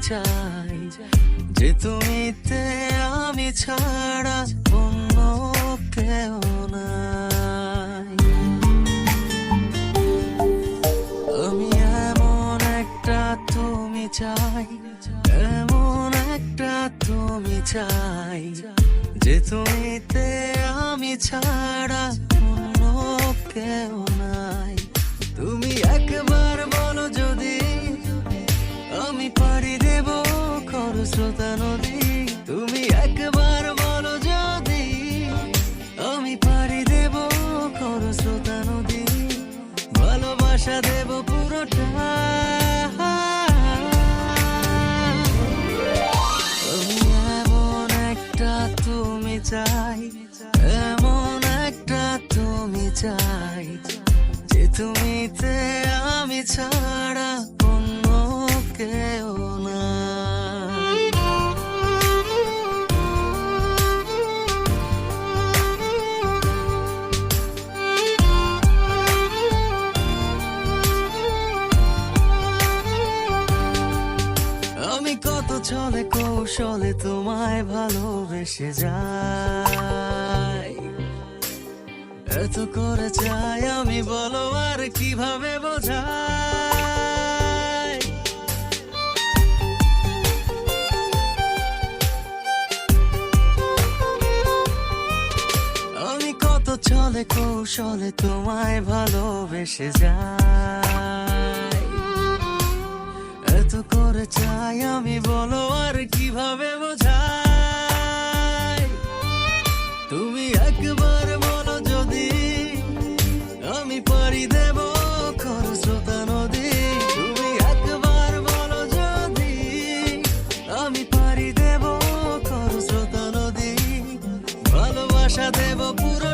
চাই, যে তুমিতে আমি ছাড়া অন্য কেউ নাই। আমি এমন একটা তুমি চাই, এমন একটা তুমি চাই, যে তুমিতে আমি ছাড়া অন্য কেউ নাই। তুমি একবার বলো যদি আমি পাড়ি দেব খরস্রোতা নদী, তুমি একবার বলো যদি আমি পাড়ি দেব খরস্রোতা নদী, ভালোবাসা দেব পুরোটা। আমি এমন একটা তুমি চাই, এমন একটা তুমি চাই, যে তুমিতে আমি ছাড়া অন্য কেউ নাই। আমি কত ছলে কৌশলে তোমায় ভালোবেসে যাই, এত করে চাই আমি, বলো আর কিভাবে বোঝাই। আমি কত ছলে কৌশলে তোমায় ভালোবেসে যাই, এত করে চাই আমি, বলো আর কিভাবে বোঝাই। তুমি একবার বলো যদি আমি পাড়ি দেব খরস্রোতা নদী, তুমি একবার বলো যদি আমি পাড়ি দেব খরস্রোতা নদী, ভালোবাসা দেব পুরো